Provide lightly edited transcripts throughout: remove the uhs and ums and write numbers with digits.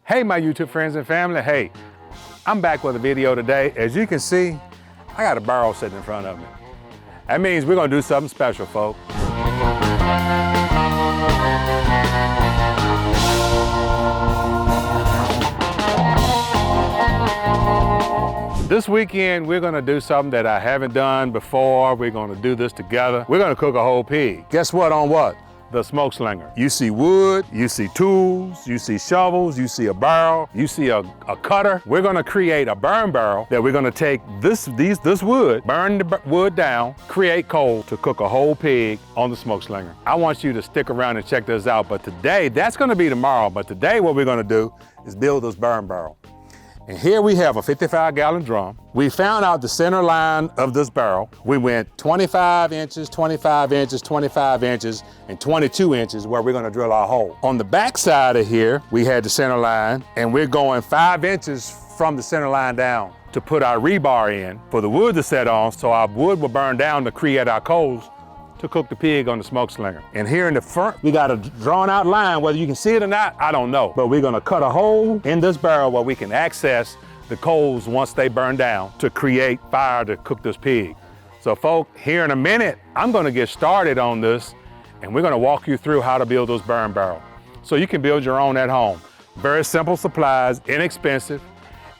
Hey, my YouTube friends and family. Hey, I'm back with a video today. As you can see, I got a barrel sitting in front of me. That means we're gonna do something special, folks. This weekend, we're gonna do something that I haven't done before. We're gonna do this together. We're gonna cook a whole pig. Guess what on what? The SmokeSlinger. You see wood, you see tools, you see shovels, you see a barrel, you see a cutter. We're gonna create a burn barrel that we're gonna take this wood, burn the wood down, create coal to cook a whole pig on the SmokeSlinger. I want you to stick around and check this out, but today, that's gonna be tomorrow, but today what we're gonna do is build this burn barrel. And here we have a 55-gallon drum. We found out the center line of this barrel. We went 25 inches, 25 inches, 25 inches, and 22 inches where we're gonna drill our hole. On the back side of here, we had the center line, and we're going 5 inches from the center line down to put our rebar in for the wood to set on, so our wood will burn down to create our coals to cook the pig on the SmokeSlinger. And here in the front, we got a drawn out line. Whether you can see it or not, I don't know. But we're gonna cut a hole in this barrel where we can access the coals once they burn down to create fire to cook this pig. So folk, here in a minute, I'm gonna get started on this and we're gonna walk you through how to build this burn barrel. So you can build your own at home. Very simple supplies, inexpensive,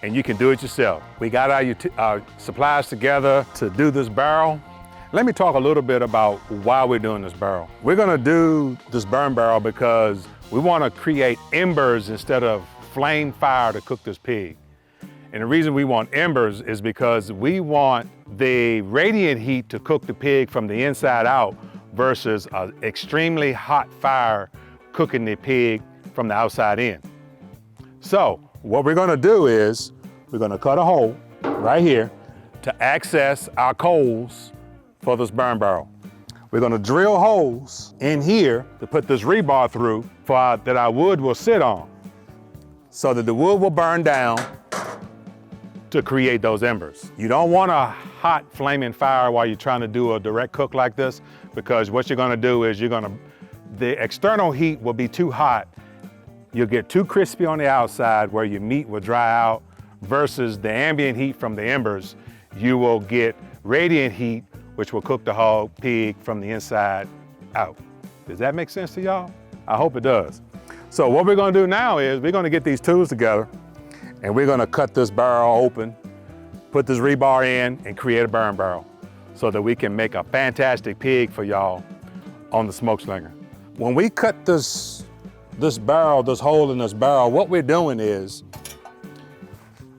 and you can do it yourself. We got our supplies together to do this barrel. Let me talk a little bit about why we're doing this barrel. We're gonna do this burn barrel because we wanna create embers instead of flame fire to cook this pig. And the reason we want embers is because we want the radiant heat to cook the pig from the inside out versus an extremely hot fire cooking the pig from the outside in. So what we're gonna do is we're gonna cut a hole right here to access our coals for this burn barrel. We're gonna drill holes in here to put this rebar through that our wood will sit on so that the wood will burn down to create those embers. You don't want a hot flaming fire while you're trying to do a direct cook like this, because what you're gonna do is the external heat will be too hot. You'll get too crispy on the outside where your meat will dry out versus the ambient heat from the embers. You will get radiant heat which will cook the whole pig from the inside out. Does that make sense to y'all? I hope it does. So what we're gonna do now is we're gonna get these tools together and we're gonna cut this barrel open, put this rebar in and create a burn barrel so that we can make a fantastic pig for y'all on the SmokeSlinger. When we cut this barrel, this hole in this barrel, what we're doing is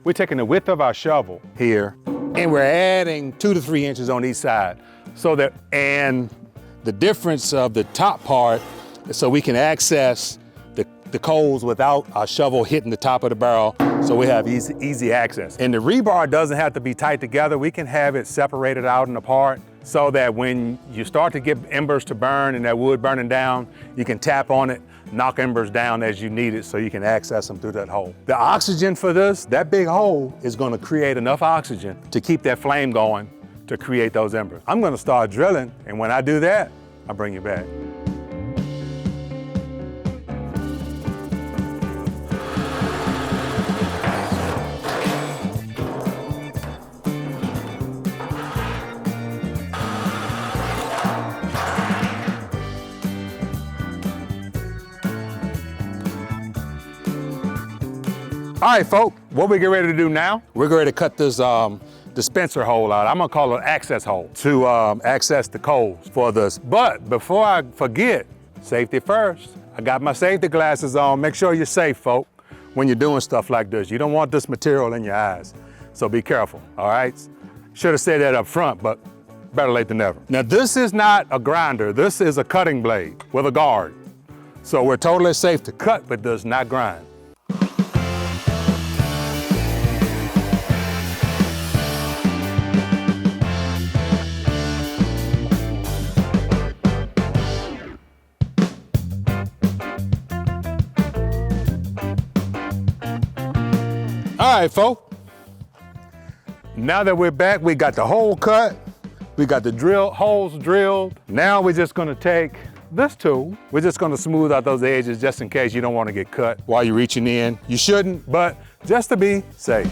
we're taking the width of our shovel here and we're adding 2 to 3 inches on each side and the difference of the top part so we can access the coals without our shovel hitting the top of the barrel, so we have easy access. And the rebar doesn't have to be tight together. We can have it separated out and apart so that when you start to get embers to burn and that wood burning down, you can tap on it, knock embers down as you need it so you can access them through that hole. The oxygen for this, that big hole is gonna create enough oxygen to keep that flame going to create those embers. I'm gonna start drilling, and when I do that, I'll bring you back. All right, folks, what we get ready to do now, we're ready to cut this dispenser hole out. I'm gonna call it an access hole to access the coals for this. But before I forget, safety first. I got my safety glasses on. Make sure you're safe, folks, when you're doing stuff like this. You don't want this material in your eyes, so be careful, all right? Should have said that up front, but better late than never. Now, this is not a grinder. This is a cutting blade with a guard. So we're totally safe to cut, but does not grind. All right, folks. Now that we're back, we got the hole cut, we got the holes drilled. Now we're just gonna take this tool. We're just gonna smooth out those edges just in case you don't wanna get cut while you're reaching in. You shouldn't, but just to be safe.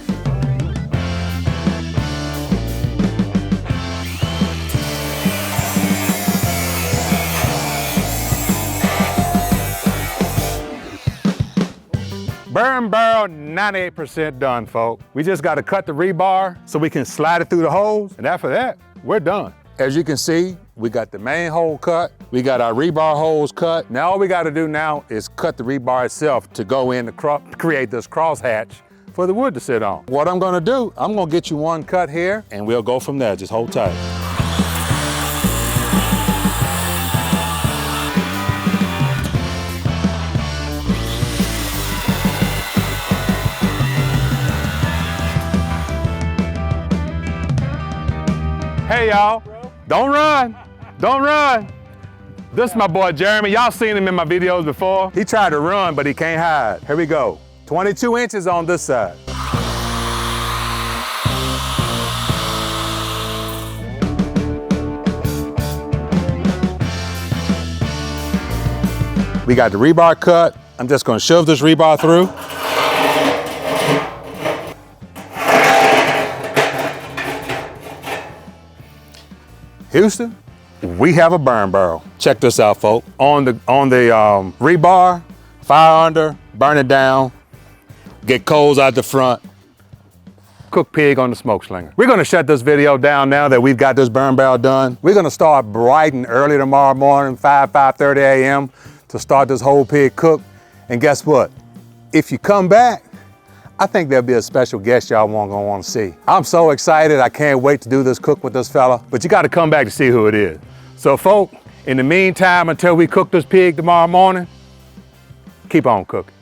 Burn barrel 98% done, folks. We just gotta cut the rebar so we can slide it through the holes, and after that, we're done. As you can see, we got the main hole cut, we got our rebar holes cut. Now all we gotta do now is cut the rebar itself to go in to create this crosshatch for the wood to sit on. What I'm gonna do, I'm gonna get you one cut here, and we'll go from there, just hold tight. Hey y'all, don't run, don't run. This is my boy Jeremy. Y'all seen him in my videos before. He tried to run, but he can't hide. Here we go. 22 inches on this side. We got the rebar cut. I'm just gonna shove this rebar through. Houston, we have a burn barrel. Check this out, folks. On the rebar, fire under, burn it down, get coals out the front, cook pig on the SmokeSlinger. We're gonna shut this video down now that we've got this burn barrel done. We're gonna start bright and early tomorrow morning, 5:30 a.m. to start this whole pig cook. And guess what? If you come back, I think there'll be a special guest y'all gonna want to see. I'm so excited, I can't wait to do this cook with this fella, but you gotta come back to see who it is. So folk, in the meantime, until we cook this pig tomorrow morning, keep on cooking.